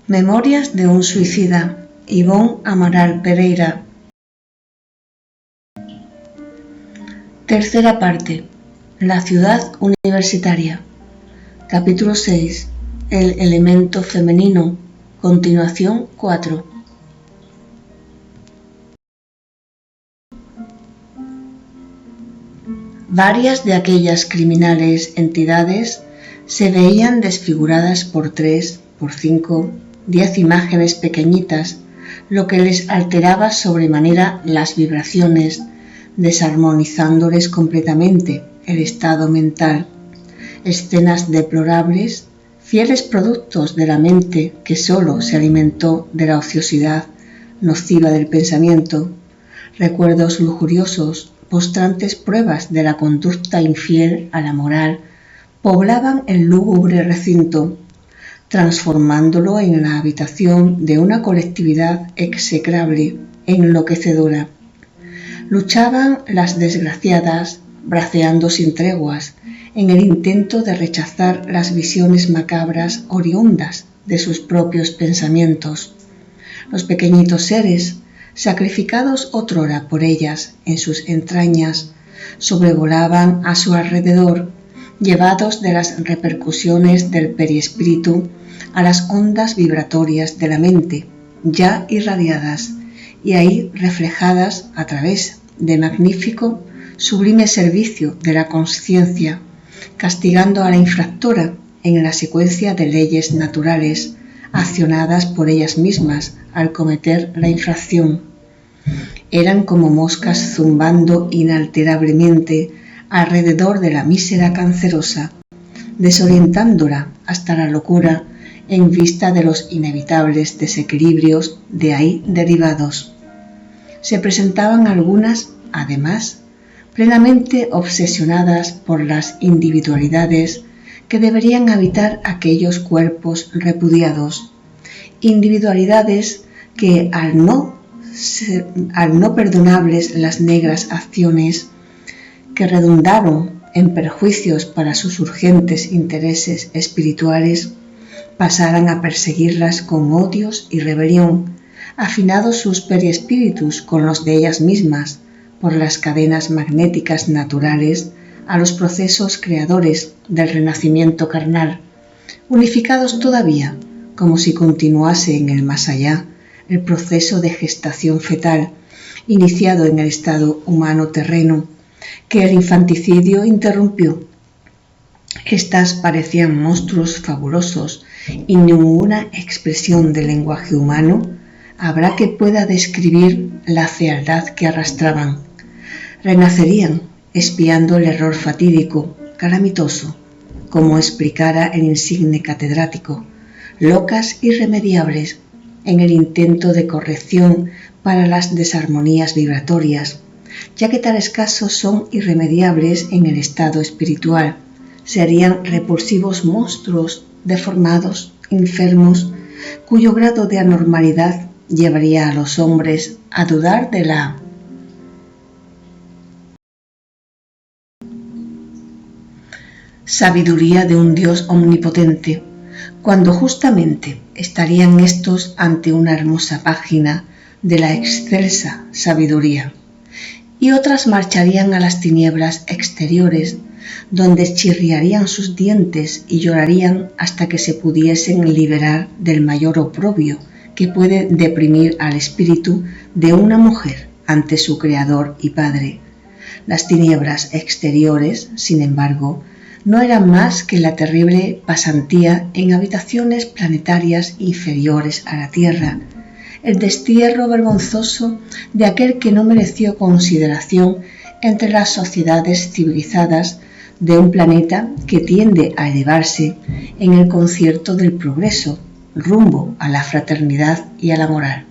Memorias de un suicida, Ivonne Amaral Pereira. Tercera parte. La ciudad universitaria. Capítulo 6. El elemento femenino. Continuación 4. Varias de aquellas criminales entidades se veían desfiguradas por 3, por 5, 10 imágenes pequeñitas, lo que les alteraba sobremanera las vibraciones, desarmonizándoles completamente el estado mental. Escenas deplorables, fieles productos de la mente que sólo se alimentó de la ociosidad nociva del pensamiento, recuerdos lujuriosos, postrantes pruebas de la conducta infiel a la moral, poblaban el lúgubre recinto, transformándolo en la habitación de una colectividad execrable e enloquecedora. Luchaban las desgraciadas, braceando sin treguas, en el intento de rechazar las visiones macabras oriundas de sus propios pensamientos. Los pequeñitos seres, sacrificados otrora por ellas en sus entrañas, sobrevolaban a su alrededor, llevados de las repercusiones del perispíritu a las ondas vibratorias de la mente, ya irradiadas, y ahí reflejadas a través de magnífico, sublime servicio de la consciencia, castigando a la infractora en la secuencia de leyes naturales, accionadas por ellas mismas al cometer la infracción. Eran como moscas zumbando inalterablemente alrededor de la mísera cancerosa, desorientándola hasta la locura en vista de los inevitables desequilibrios de ahí derivados. Se presentaban algunas, además, plenamente obsesionadas por las individualidades que deberían habitar aquellos cuerpos repudiados, individualidades que al no perdonables las negras acciones que redundaron en perjuicios para sus urgentes intereses espirituales, pasaran a perseguirlas con odios y rebelión, afinados sus periespíritus con los de ellas mismas por las cadenas magnéticas naturales a los procesos creadores del renacimiento carnal, unificados todavía, como si continuase en el más allá, el proceso de gestación fetal, iniciado en el estado humano terreno, que el infanticidio interrumpió. Estas parecían monstruos fabulosos y ninguna expresión del lenguaje humano habrá que pueda describir la fealdad que arrastraban. Renacerían expiando el error fatídico, calamitoso, como explicara el insigne catedrático, locas irremediables en el intento de corrección para las desarmonías vibratorias, ya que tales casos son irremediables en el estado espiritual. Serían repulsivos monstruos deformados, enfermos, cuyo grado de anormalidad llevaría a los hombres a dudar de la sabiduría de un Dios omnipotente, cuando justamente estarían estos ante una hermosa página de la excelsa sabiduría, y otras marcharían a las tinieblas exteriores, donde chirriarían sus dientes y llorarían hasta que se pudiesen liberar del mayor oprobio que puede deprimir al espíritu de una mujer ante su Creador y Padre. Las tinieblas exteriores, sin embargo, no eran más que la terrible pasantía en habitaciones planetarias inferiores a la Tierra, el destierro vergonzoso de aquel que no mereció consideración entre las sociedades civilizadas de un planeta que tiende a elevarse en el concierto del progreso, rumbo a la fraternidad y a la moral.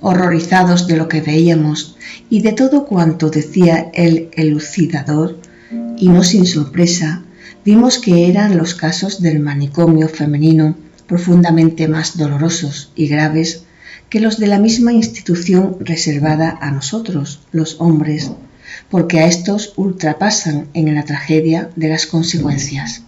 Horrorizados de lo que veíamos y de todo cuanto decía el elucidador, y no sin sorpresa, vimos que eran los casos del manicomio femenino profundamente más dolorosos y graves que los de la misma institución reservada a nosotros, los hombres, porque a estos ultrapasan en la tragedia de las consecuencias.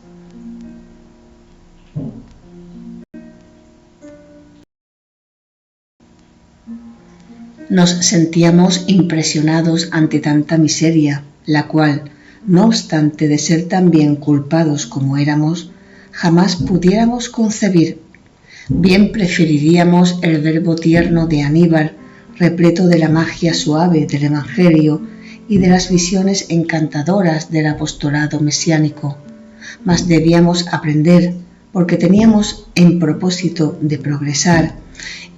Nos sentíamos impresionados ante tanta miseria, la cual, no obstante de ser tan bien culpados como éramos, jamás pudiéramos concebir. Bien preferiríamos el verbo tierno de Aníbal, repleto de la magia suave del Evangelio y de las visiones encantadoras del apostolado mesiánico, mas debíamos aprender, porque teníamos en propósito de progresar,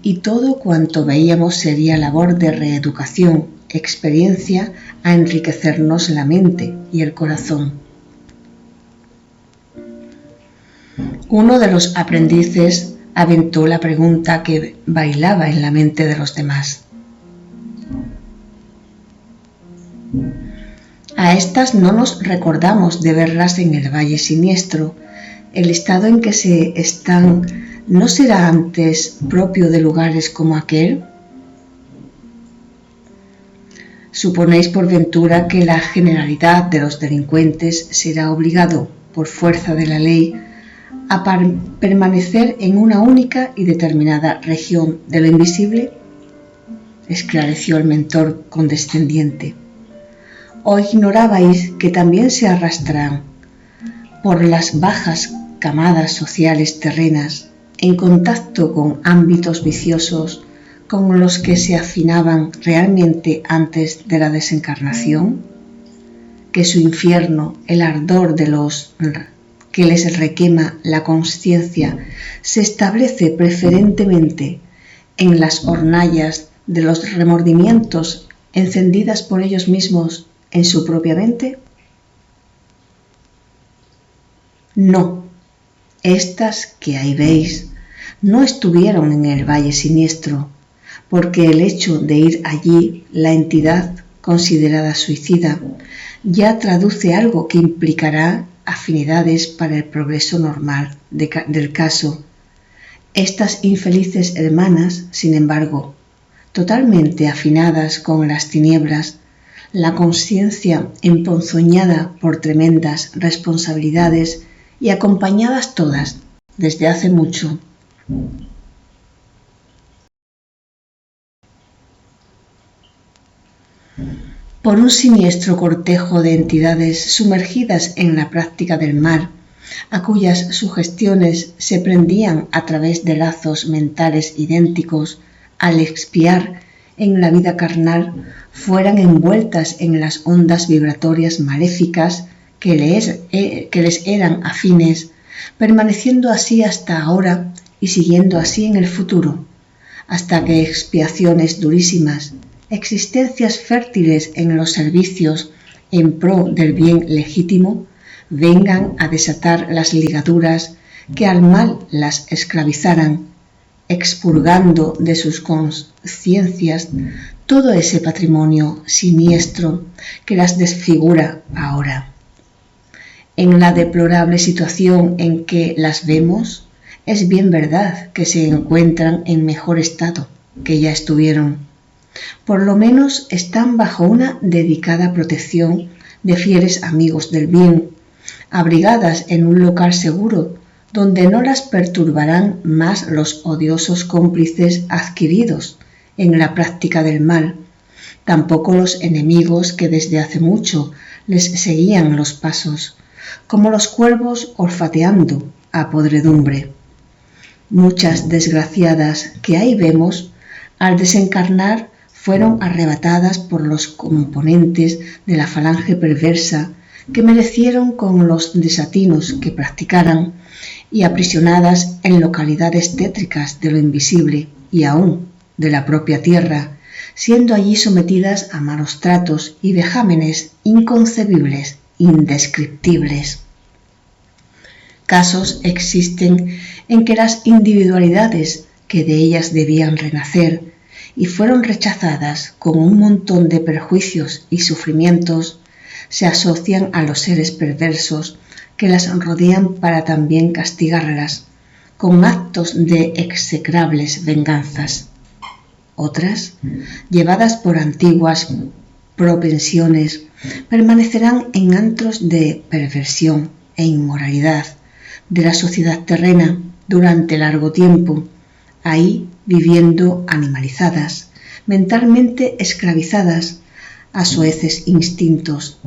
y todo cuanto veíamos sería labor de reeducación, experiencia a enriquecernos la mente y el corazón. Uno de los aprendices aventó la pregunta que bailaba en la mente de los demás. A estas no nos recordamos de verlas en el Valle Siniestro. El estado en que se están ¿no será antes propio de lugares como aquel? ¿Suponéis por ventura que la generalidad de los delincuentes será obligado, por fuerza de la ley, a permanecer en una única y determinada región de lo invisible? Esclareció el mentor condescendiente. ¿O ignorabais que también se arrastran por las bajas camadas sociales terrenas, en contacto con ámbitos viciosos con los que se afinaban realmente antes de la desencarnación? Que su infierno, el ardor de los que les requema la conciencia, se establece preferentemente en las hornallas de los remordimientos encendidas por ellos mismos en su propia mente? No, estas que ahí veis no estuvieron en el Valle Siniestro, porque el hecho de ir allí, la entidad considerada suicida, ya traduce algo que implicará afinidades para el progreso normal del caso. Estas infelices hermanas, sin embargo, totalmente afinadas con las tinieblas, la conciencia emponzoñada por tremendas responsabilidades y acompañadas todas, desde hace mucho, por un siniestro cortejo de entidades sumergidas en la práctica del mal, a cuyas sugestiones se prendían a través de lazos mentales idénticos al expiar en la vida carnal, fueran envueltas en las ondas vibratorias maléficas que les eran afines, permaneciendo así hasta ahora y siguiendo así en el futuro, hasta que expiaciones durísimas, existencias fértiles en los servicios en pro del bien legítimo, vengan a desatar las ligaduras que al mal las esclavizaran, expurgando de sus conciencias todo ese patrimonio siniestro que las desfigura ahora. En la deplorable situación en que las vemos, es bien verdad que se encuentran en mejor estado que ya estuvieron. Por lo menos están bajo una dedicada protección de fieles amigos del bien, abrigadas en un local seguro, donde no las perturbarán más los odiosos cómplices adquiridos en la práctica del mal, tampoco los enemigos que desde hace mucho les seguían los pasos, como los cuervos olfateando a podredumbre. Muchas desgraciadas que ahí vemos, al desencarnar, fueron arrebatadas por los componentes de la falange perversa que merecieron con los desatinos que practicaran y aprisionadas en localidades tétricas de lo invisible y aún de la propia tierra, siendo allí sometidas a malos tratos y vejámenes inconcebibles, indescriptibles. Casos existen en que las individualidades que de ellas debían renacer y fueron rechazadas con un montón de perjuicios y sufrimientos, se asocian a los seres perversos que las rodean para también castigarlas con actos de execrables venganzas. Otras, llevadas por antiguas propensiones, permanecerán en antros de perversión e inmoralidad de la sociedad terrena durante largo tiempo, ahí viviendo animalizadas, mentalmente esclavizadas a soeces instintos,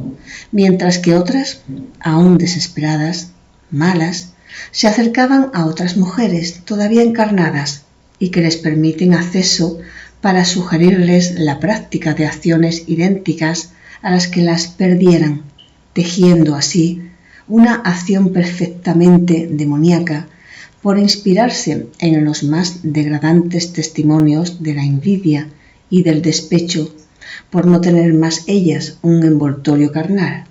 mientras que otras, aún desesperadas, malas, se acercaban a otras mujeres todavía encarnadas y que les permiten acceso para sugerirles la práctica de acciones idénticas a las que las perdieran, tejiendo así una acción perfectamente demoníaca por inspirarse en los más degradantes testimonios de la envidia y del despecho, por no tener más ellas un envoltorio carnal.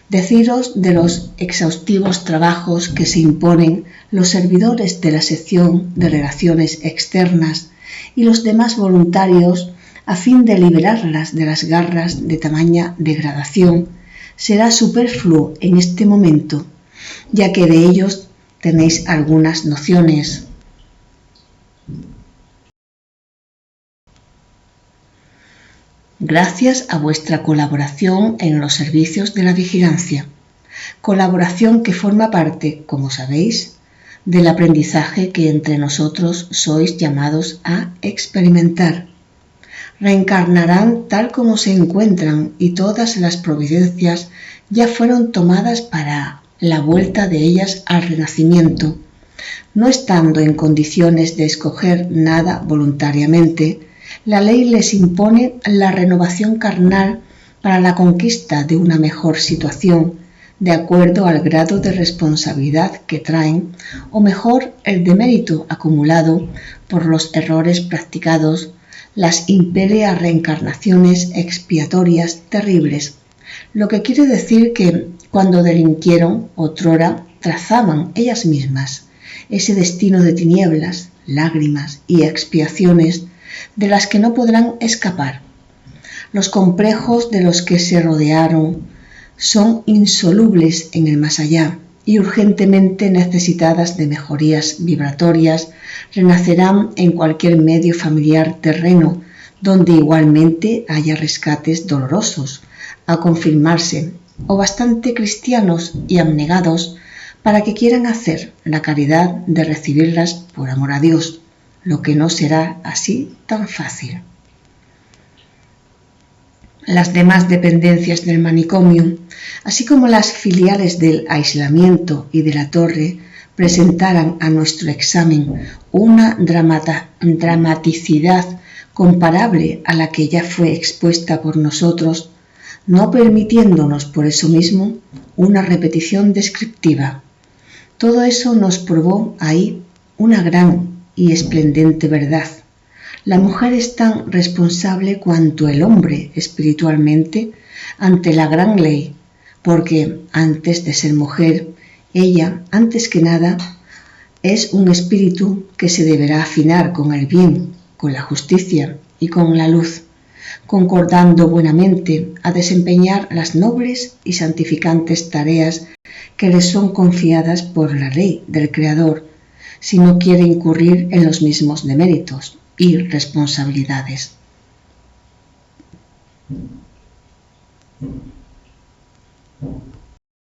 Deciros de los exhaustivos trabajos que se imponen los servidores de la sección de relaciones externas y los demás voluntarios a fin de liberarlas de las garras de tamaña degradación será superfluo en este momento, ya que de ellos tenéis algunas nociones. Gracias a vuestra colaboración en los servicios de la vigilancia, colaboración que forma parte, como sabéis, del aprendizaje que entre nosotros sois llamados a experimentar. Reencarnarán tal como se encuentran y todas las providencias ya fueron tomadas para la vuelta de ellas al renacimiento, no estando en condiciones de escoger nada voluntariamente. La ley les impone la renovación carnal para la conquista de una mejor situación, de acuerdo al grado de responsabilidad que traen, o mejor, el demérito acumulado por los errores practicados, las impele a reencarnaciones expiatorias terribles, lo que quiere decir que cuando delinquieron otrora trazaban ellas mismas ese destino de tinieblas, lágrimas y expiaciones de las que no podrán escapar. Los complejos de los que se rodearon son insolubles en el más allá y urgentemente necesitadas de mejorías vibratorias, renacerán en cualquier medio familiar terreno, donde igualmente haya rescates dolorosos, a confirmarse, o bastante cristianos y abnegados para que quieran hacer la caridad de recibirlas por amor a Dios, lo que no será así tan fácil. Las demás dependencias del manicomio, así como las filiales del aislamiento y de la torre, presentaran a nuestro examen una dramaticidad comparable a la que ya fue expuesta por nosotros, no permitiéndonos por eso mismo una repetición descriptiva. Todo eso nos probó ahí una gran y esplendente verdad. La mujer es tan responsable cuanto el hombre espiritualmente ante la gran ley, porque antes de ser mujer, ella, antes que nada, es un espíritu que se deberá afinar con el bien, con la justicia y con la luz, concordando buenamente a desempeñar las nobles y santificantes tareas que les son confiadas por la ley del Creador, si no quiere incurrir en los mismos deméritos y responsabilidades.